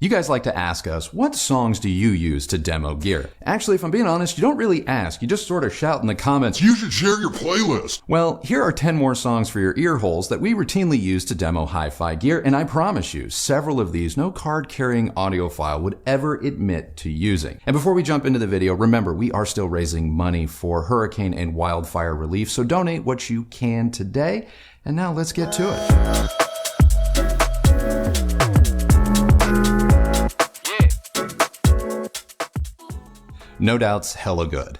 You guys like to ask us, what songs do you use to demo gear? Actually, if I'm being honest, you don't really ask. You just sort of shout in the comments, "You should share your playlist." Well, here are 10 more songs for your ear holes that we routinely use to demo hi-fi gear, and I promise you, several of these no card-carrying audiophile would ever admit to using. And before we jump into the video, remember, we are still raising money for hurricane and wildfire relief, so donate what you can today. And now let's get to it. No Doubt's Hella Good.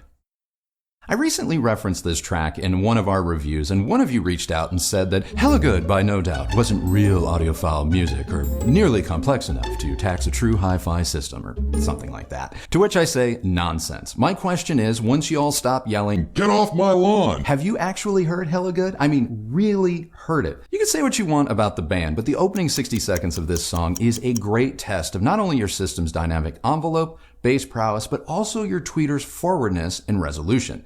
I recently referenced this track in one of our reviews, and one of you reached out and said that Hella Good by No Doubt wasn't real audiophile music or nearly complex enough to tax a true hi-fi system or something like that. To which I say, nonsense. My question is, once you all stop yelling, "Get off my lawn!" have you actually heard Hella Good? I mean, really heard it. You can say what you want about the band, but the opening 60 seconds of this song is a great test of not only your system's dynamic envelope, bass prowess, but also your tweeter's forwardness and resolution.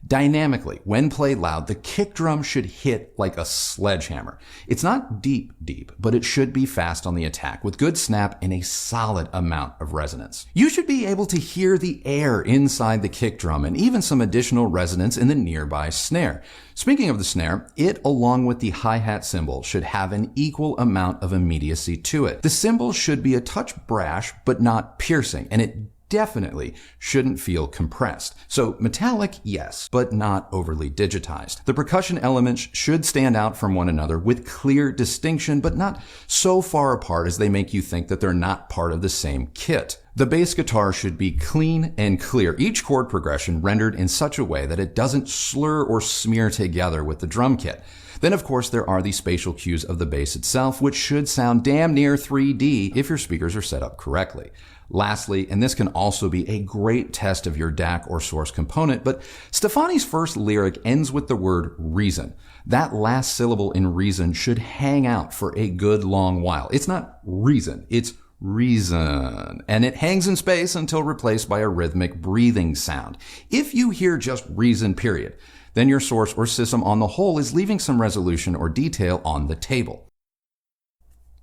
Dynamically, when played loud, the kick drum should hit like a sledgehammer. It's not deep, but it should be fast on the attack with good snap and a solid amount of resonance. You should be able to hear the air inside the kick drum and even some additional resonance in the nearby snare. Speaking of the snare, it, along with the hi-hat cymbal, should have an equal amount of immediacy to it. The cymbal should be a touch brash, but not piercing, and it definitely shouldn't feel compressed. So metallic, yes, but not overly digitized. The percussion elements should stand out from one another with clear distinction, but not so far apart as they make you think that they're not part of the same kit. The bass guitar should be clean and clear, each chord progression rendered in such a way that it doesn't slur or smear together with the drum kit. Then, of course, there are the spatial cues of the bass itself, which should sound damn near 3D if your speakers are set up correctly. Lastly, and this can also be a great test of your DAC or source component, but Stefani's first lyric ends with the word reason. That last syllable in reason should hang out for a good long while. It's not reason, it's reason. And it hangs in space until replaced by a rhythmic breathing sound. If you hear just reason, period, then your source or system on the whole is leaving some resolution or detail on the table.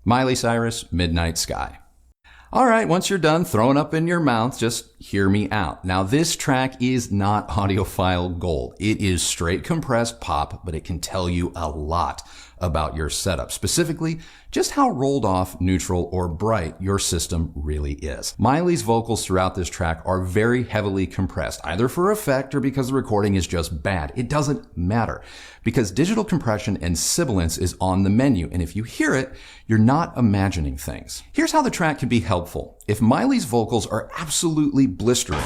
Miley Cyrus, Midnight Sky. All right, once you're done throwing up in your mouth, just hear me out. Now, this track is not audiophile gold. It is straight compressed pop, but it can tell you a lot about your setup, specifically just how rolled off, neutral, or bright your system really is. Miley's vocals throughout this track are very heavily compressed, either for effect or because the recording is just bad. It doesn't matter, because digital compression and sibilance is on the menu, and if you hear it, you're not imagining things. Here's how the track can be helpful. If Miley's vocals are absolutely blistering,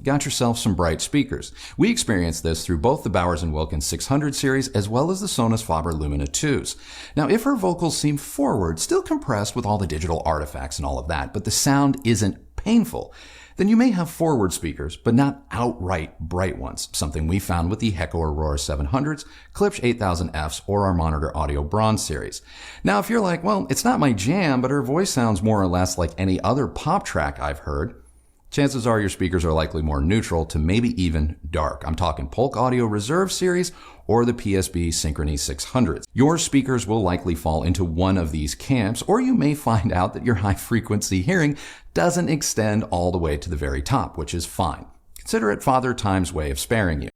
got yourself some bright speakers. We experienced this through both the Bowers & Wilkins 600 series as well as the Sonus Faber Lumina 2s. Now, if her vocals seem forward, still compressed with all the digital artifacts and all of that, but the sound isn't painful, then you may have forward speakers, but not outright bright ones, something we found with the Hecko Aurora 700s, Klipsch 8000Fs, or our Monitor Audio Bronze series. Now, if you're like, well, it's not my jam, but her voice sounds more or less like any other pop track I've heard, chances are your speakers are likely more neutral to maybe even dark. I'm talking Polk Audio Reserve series or the PSB Synchrony 600s. Your speakers will likely fall into one of these camps, or you may find out that your high frequency hearing doesn't extend all the way to the very top, which is fine. Consider it Father Time's way of sparing you.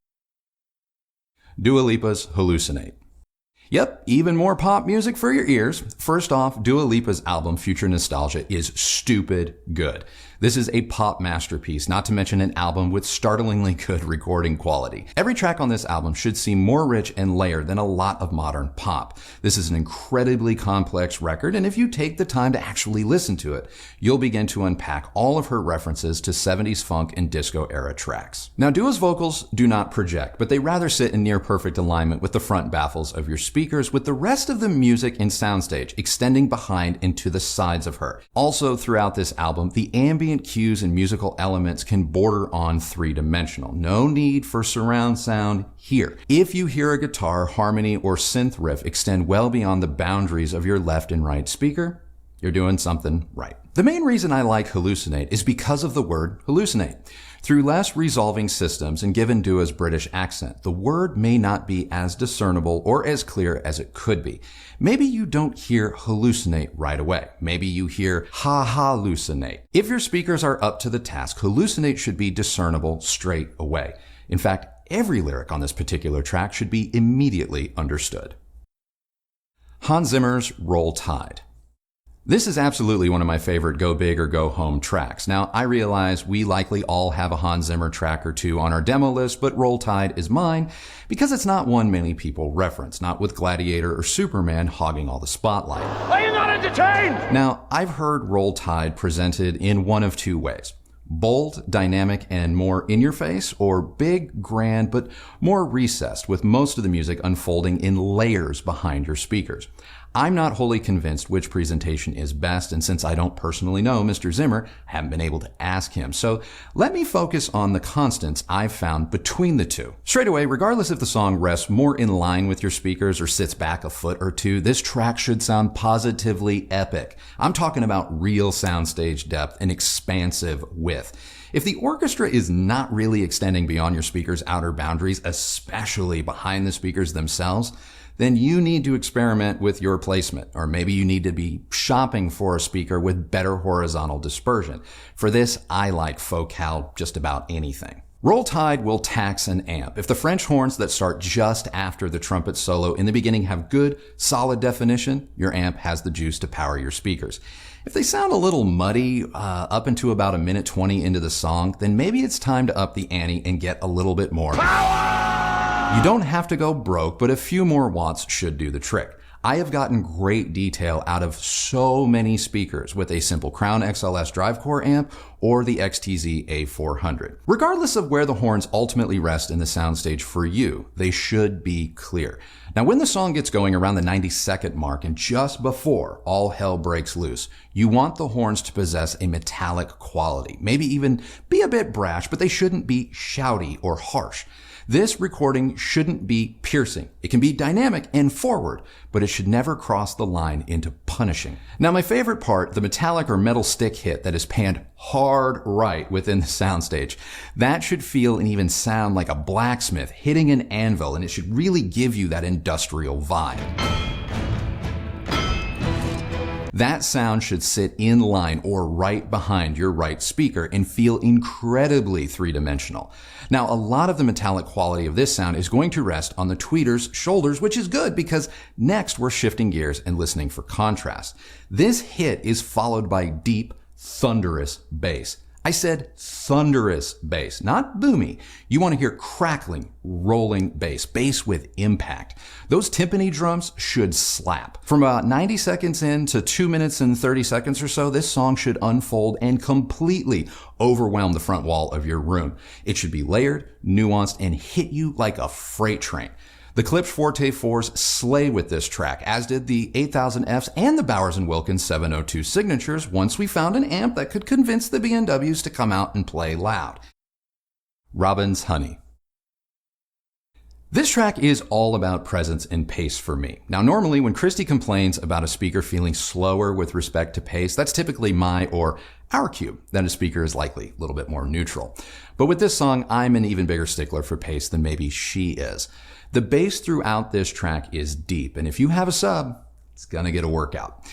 Dua Lipa's Hallucinate. Yep, even more pop music for your ears. First off, Dua Lipa's album Future Nostalgia is stupid good. This is a pop masterpiece, not to mention an album with startlingly good recording quality. Every track on this album should seem more rich and layered than a lot of modern pop. This is an incredibly complex record, and if you take the time to actually listen to it, you'll begin to unpack all of her references to 70s funk and disco era tracks. Now, Dua's vocals do not project, but they rather sit in near perfect alignment with the front baffles of your speakers, with the rest of the music in SOUNDSTAGE extending behind and to the sides of her. Also, throughout this album, the ambient cues and musical elements can border on three-dimensional. No need for surround sound here. If you hear a guitar, harmony, or synth riff extend well beyond the boundaries of your left and right speaker, you're doing something right. The main reason I like hallucinate is because of the word hallucinate. Through less resolving systems and given Dua's British accent, the word may not be as discernible or as clear as it could be. Maybe you don't hear hallucinate right away. Maybe you hear hallucinate. If your speakers are up to the task, hallucinate should be discernible straight away. In fact, every lyric on this particular track should be immediately understood. Hans Zimmer's Roll Tide. This is absolutely one of my favorite Go Big or Go Home tracks. Now, I realize we likely all have a Hans Zimmer track or two on our demo list, but Roll Tide is mine because it's not one many people reference, not with Gladiator or Superman hogging all the spotlight. Are you not entertained? Now, I've heard Roll Tide presented in one of two ways. Bold, dynamic, and more in-your-face, or big, grand, but more recessed, with most of the music unfolding in layers behind your speakers. I'm not wholly convinced which presentation is best, and since I don't personally know Mr. Zimmer, I haven't been able to ask him. So let me focus on the constants I've found between the two. Straight away, regardless if the song rests more in line with your speakers or sits back a foot or two, this track should sound positively epic. I'm talking about real soundstage depth and expansive width. If the orchestra is not really extending beyond your speaker's outer boundaries, especially behind the speakers themselves, then you need to experiment with your placement, or maybe you need to be shopping for a speaker with better horizontal dispersion. For this, I like focal just about anything. Roll Tide will tax an amp. If the French horns that start just after the trumpet solo in the beginning have good, solid definition, your amp has the juice to power your speakers. If they sound a little muddy up into about a minute 20 into the song, then maybe it's time to up the ante and get a little bit more power! You don't have to go broke, but a few more watts should do the trick. I have gotten great detail out of so many speakers with a simple Crown XLS drive core amp or the XTZ A400. Regardless of where the horns ultimately rest in the soundstage for you, they should be clear. Now, when the song gets going around the 90-second mark and just before all hell breaks loose, you want the horns to possess a metallic quality, maybe even be a bit brash, but they shouldn't be shouty or harsh. This recording shouldn't be piercing. It can be dynamic and forward, but it should never cross the line into punishing. Now, my favorite part, the metallic or metal stick hit that is panned hard right within the soundstage, that should feel and even sound like a blacksmith hitting an anvil, and it should really give you that industrial vibe. That sound should sit in line or right behind your right speaker and feel incredibly three-dimensional. Now, a lot of the metallic quality of this sound is going to rest on the tweeter's shoulders, which is good because next we're shifting gears and listening for contrast. This hit is followed by deep, thunderous bass. I said thunderous bass, not boomy. You want to hear crackling, rolling bass with impact. Those timpani drums should slap. From about 90 seconds in to 2 minutes and 30 seconds or so, this song should unfold and completely overwhelm the front wall of your room. It should be layered, nuanced, and hit you like a freight train. The Klipsch Forte 4s slay with this track, as did the 8000Fs and the Bowers & Wilkins 702 signatures once we found an amp that could convince the B&Ws to come out and play loud. Robin's Honey. This track is all about presence and pace for me. Now, normally when Kristi complains about a speaker feeling slower with respect to pace, that's typically my or our cue that a speaker is likely a little bit more neutral. But with this song, I'm an even bigger stickler for pace than maybe she is. The bass throughout this track is deep, and if you have a sub, it's gonna get a workout.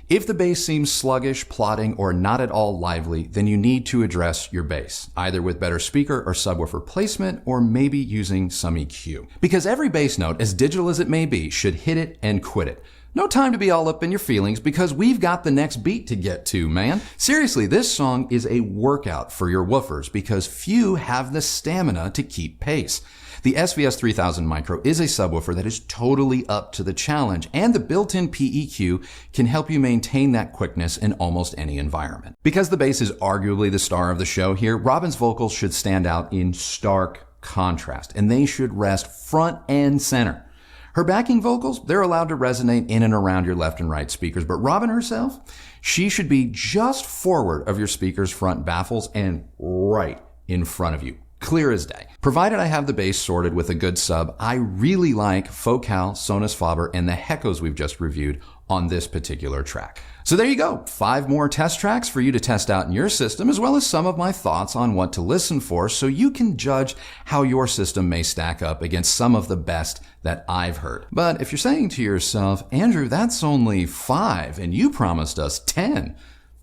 If the bass seems sluggish, plodding, or not at all lively, then you need to address your bass, either with better speaker or subwoofer placement, or maybe using some EQ. Because every bass note, as digital as it may be, should hit it and quit it. No time to be all up in your feelings because we've got the next beat to get to, man. Seriously, this song is a workout for your woofers because few have the stamina to keep pace. The SVS 3000 Micro is a subwoofer that is totally up to the challenge, and the built-in PEQ can help you maintain that quickness in almost any environment. Because the bass is arguably the star of the show here, Robin's vocals should stand out in stark contrast, and they should rest front and center. Her backing vocals, they're allowed to resonate in and around your left and right speakers, but Robin herself, she should be just forward of your speaker's front baffles and right in front of you. Clear as day. Provided I have the bass sorted with a good sub, I really like Focal, Sonus Faber, and the Hekos we've just reviewed on this particular track. So there you go. 5 more test tracks for you to test out in your system, as well as some of my thoughts on what to listen for so you can judge how your system may stack up against some of the best that I've heard. But if you're saying to yourself, Andrew, that's only 5 and you promised us 10,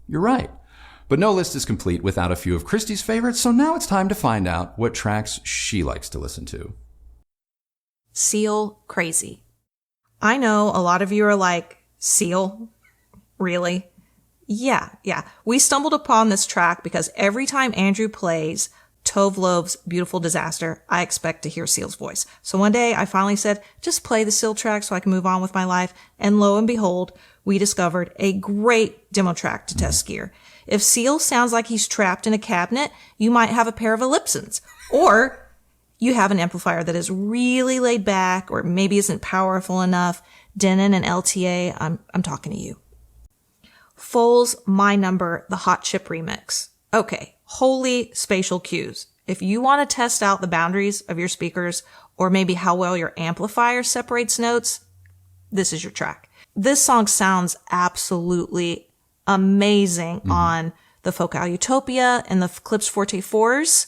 you're right. But no list is complete without a few of Kristi's favorites, so now it's time to find out what tracks she likes to listen to. Seal Crazy. I know a lot of you are like, Seal? Really? Yeah. We stumbled upon this track because every time Andrew plays Tove Lo's Beautiful Disaster, I expect to hear Seal's voice. So one day I finally said, just play the Seal track so I can move on with my life. And lo and behold, we discovered a great demo track to test gear. If Seal sounds like he's trapped in a cabinet, you might have a pair of Ellipsons. Or you have an amplifier that is really laid back or maybe isn't powerful enough. Denon and LTA, I'm talking to you. Foal's My Number, the Hot Chip remix. Okay, holy spatial cues. If you want to test out the boundaries of your speakers or maybe how well your amplifier separates notes, this is your track. This song sounds absolutely amazing on the Focal Utopia and the Klipsch Forte 4s.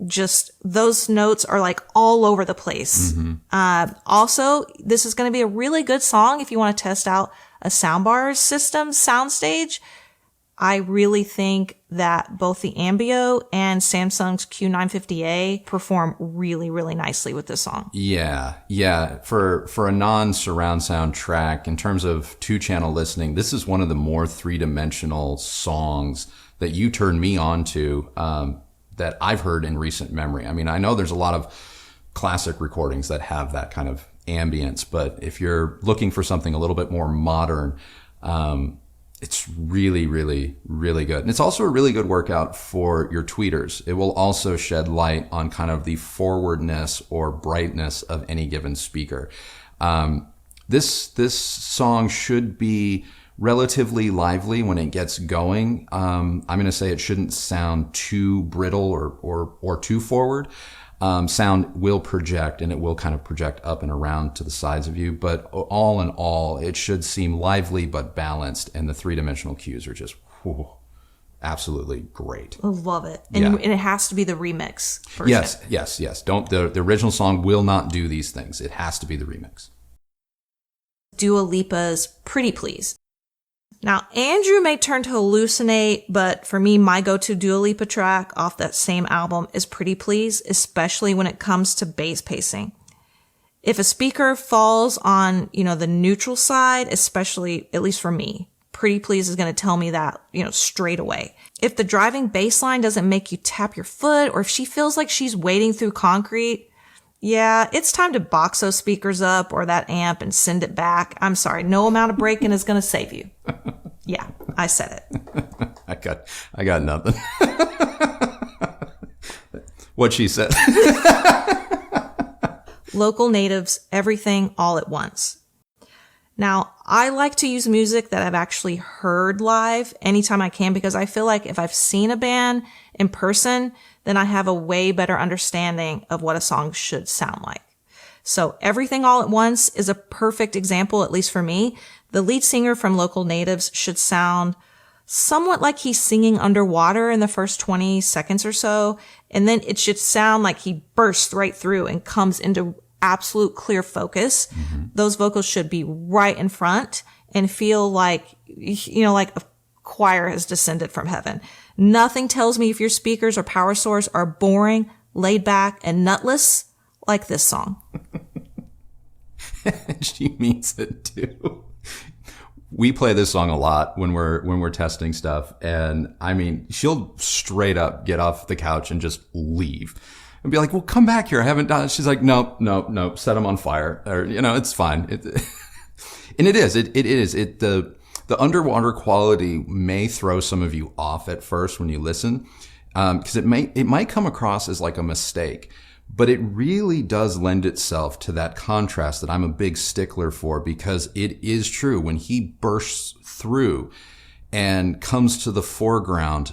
Just those notes are like all over the place. Also, this is going to be a really good song if you want to test out a SOUNDBARS system, SOUNDSTAGE. I really think that both the Ambio and Samsung's Q950A perform really, really nicely with this song. Yeah. For a non-surround sound track, in terms of 2-channel listening, this is one of the more 3-dimensional songs that you turned me on to, that I've heard in recent memory. I mean, I know there's a lot of classic recordings that have that kind of ambience, but if you're looking for something a little bit more modern, it's really, really, really good. And it's also a really good workout for your tweeters. It will also shed light on kind of the forwardness or brightness of any given speaker. This song should be relatively lively when it gets going. I'm going to say it shouldn't sound too brittle or too forward. Sound will project, and it will kind of project up and around to the sides of you. But all in all, it should seem lively but balanced, and the 3-dimensional cues are just absolutely great. I love it. And it has to be the remix version. Yes. The original song will not do these things. It has to be the remix. Dua Lipa's Pretty Please. Now, Andrew may turn to hallucinate, but for me, my go-to Dua Lipa track off that same album is Pretty Please, especially when it comes to bass pacing. If a speaker falls on, the neutral side, especially, at least for me, Pretty Please is going to tell me that, straight away. If the driving bass line doesn't make you tap your foot, or if she feels like she's wading through concrete, yeah, it's time to box those speakers up or that amp and send it back. I'm sorry, no amount of breaking is going to save you. Yeah, I said it. I got nothing. What she said. Local Natives, Everything All at Once. Now, I like to use music that I've actually heard live anytime I can, because I feel like if I've seen a band in person, then I have a way better understanding of what a song should sound like. So Everything All at Once is a perfect example, at least for me. The lead singer from Local Natives should sound somewhat like he's singing underwater in the first 20 seconds or so. And then it should sound like he bursts right through and comes into absolute clear focus. Those vocals should be right in front and feel like, like a choir has descended from heaven. Nothing tells me if your speakers or power source are boring, laid back, and nutless like this song. She means it too. We play this song a lot when we're testing stuff, and I mean, she'll straight up get off the couch and just leave and be like, "Well, come back here. I haven't done it." She's like, "No, set them on fire," or it's fine. And it is. The underwater quality may throw some of you off at first when you listen, because it might come across as like a mistake. But it really does lend itself to that contrast that I'm a big stickler for, because it is true. When he bursts through and comes to the foreground,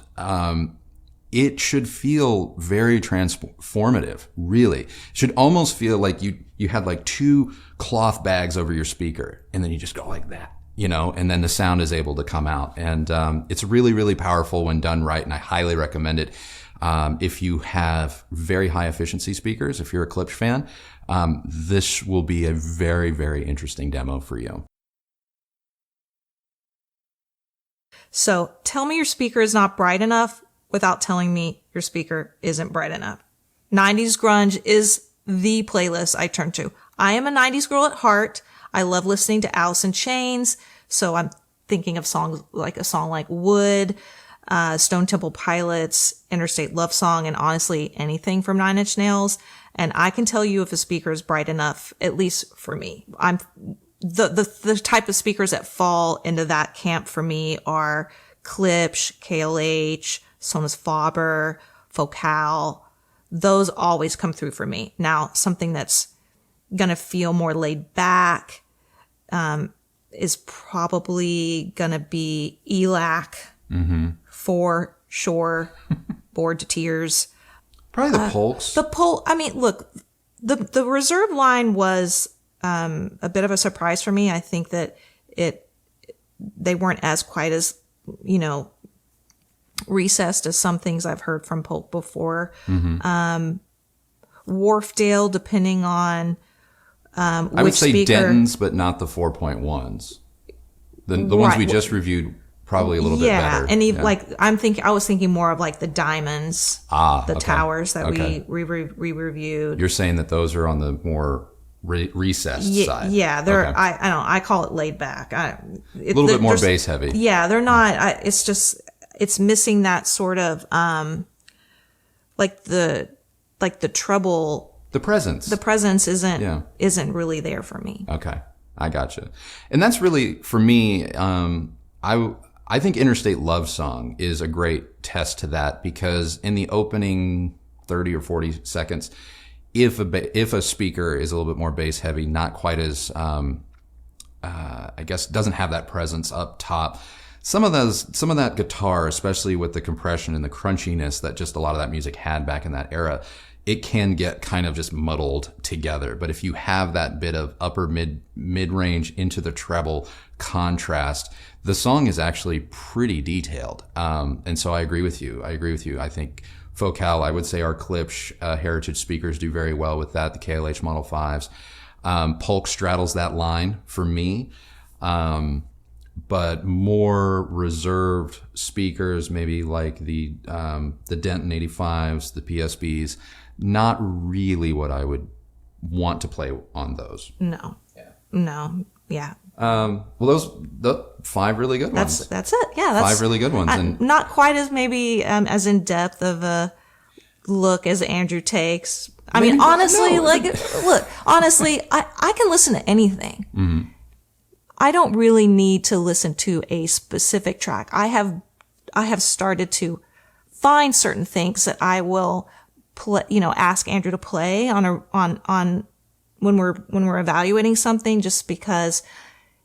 it should feel very transformative, really. It should almost feel like you had like 2 cloth bags over your speaker, and then you just go like that, and then the sound is able to come out. And it's really, really powerful when done right, and I highly recommend it. If you have very high efficiency speakers, if you're a Klipsch fan, this will be a very, very interesting demo for you. So tell me your speaker is not bright enough without telling me your speaker isn't bright enough. 90s grunge is the playlist I turn to. I am a 90s girl at heart. I love listening to Alice in Chains. So I'm thinking of songs like a song like Wood, Stone Temple Pilots, Interstate Love Song, and honestly anything from Nine Inch Nails. And I can tell you if a speaker is bright enough, at least for me. The type of speakers that fall into that camp for me are Klipsch, KLH, Sonus Faber, Focal. Those always come through for me. Now, something that's gonna feel more laid back is probably gonna be ELAC, for sure, Bored to Tears. Probably the Polks. I mean, look, the reserve line was a bit of a surprise for me. I think that they weren't as quite as, recessed as some things I've heard from Polk before. Wharfdale, depending on I which would say speaker. Denton's, but not the 4.1s. The ones we just reviewed, probably a little bit better. And I was thinking more of like the Diamonds, the Towers that we reviewed. You're saying that those are on the more recessed side. Yeah, they're. Okay. I call it laid back. A little bit more bass heavy. Yeah, they're not. It's missing that sort of like the treble. The presence. The presence isn't really there for me. Okay, I gotcha. And that's really for me. I think Interstate Love Song is a great test to that, because in the opening 30 or 40 seconds, if a speaker is a little bit more bass heavy, not quite as I guess doesn't have that presence up top. Some of that guitar, especially with the compression and the crunchiness that just a lot of that music had back in that era, it can get kind of just muddled together. But if you have that bit of upper mid-range into the treble contrast, the song is actually pretty detailed. And so I agree with you. I think Focal, I would say our Klipsch heritage speakers do very well with that, the KLH Model 5s. Polk straddles that line for me. But more reserved speakers, maybe like the Denton 85s, the PSBs, not really what I would want to play on those. No. Yeah. No. Yeah. Well, the 5 really good ones. That's it. Yeah. That's 5 really good ones. And not quite as maybe as in depth of a look as Andrew takes. I mean, honestly, honestly, I can listen to anything. Mm-hmm. I don't really need to listen to a specific track. I have started to find certain things that I will play, ask Andrew to play on when we're evaluating something, just because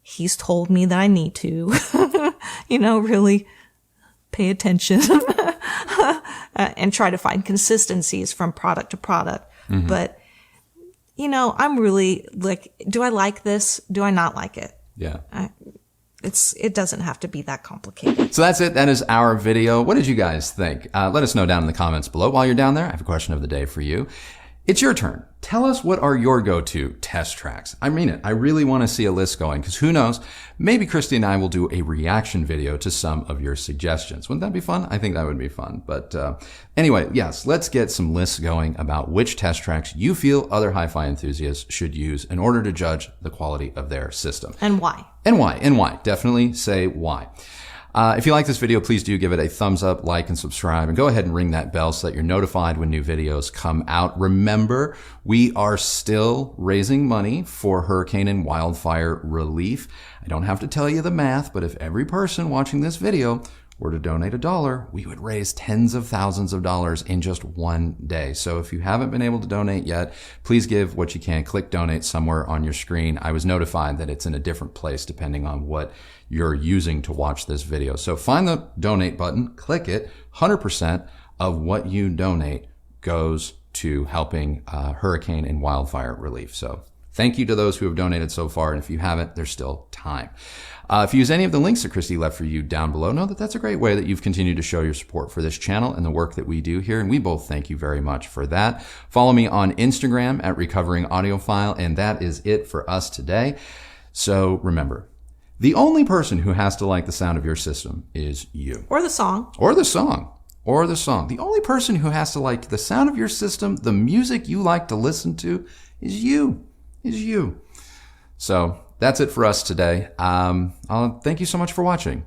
he's told me that I need to, really pay attention and try to find consistencies from product to product. Mm-hmm. But, I'm really like, do I like this? Do I not like it? Yeah. It doesn't have to be that complicated. So that's it. That is our video. What did you guys think? Let us know down in the comments below. While you're down there, I have a question of the day for you. It's your turn. Tell us, what are your go-to test tracks? I mean it. I really want to see a list going, because who knows? Maybe Kristi and I will do a reaction video to some of your suggestions. Wouldn't that be fun? I think that would be fun. But anyway, yes, let's get some lists going about which test tracks you feel other hi-fi enthusiasts should use in order to judge the quality of their system. And why. And why. Definitely say why. If you like this video, please do give it a thumbs up, like, and subscribe, and go ahead and ring that bell so that you're notified when new videos come out. Remember, we are still raising money for hurricane and wildfire relief. I don't have to tell you the math, but if every person watching this video were to donate $1, we would raise tens of thousands of dollars in just one day. So if you haven't been able to donate yet, please give what you can. Click donate somewhere on your screen. I was notified that it's in a different place depending on what you're using to watch this video. So find the donate button, click it, 100% of what you donate goes to helping hurricane and wildfire relief. So thank you to those who have donated so far. And if you haven't, there's still time. If you use any of the links that Kristi left for you down below, know that that's a great way that you've continued to show your support for this channel and the work that we do here. And we both thank you very much for that. Follow me on Instagram at Recovering Audiophile. And that is it for us today. So remember, the only person who has to like the sound of your system is you. Or the song. Or the song. Or the song. The only person who has to like the sound of your system, the music you like to listen to, is you. So that's it for us today. Thank you so much for watching.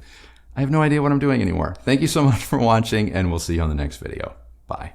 I have no idea what I'm doing anymore. Thank you so much for watching, and we'll see you on the next video. Bye.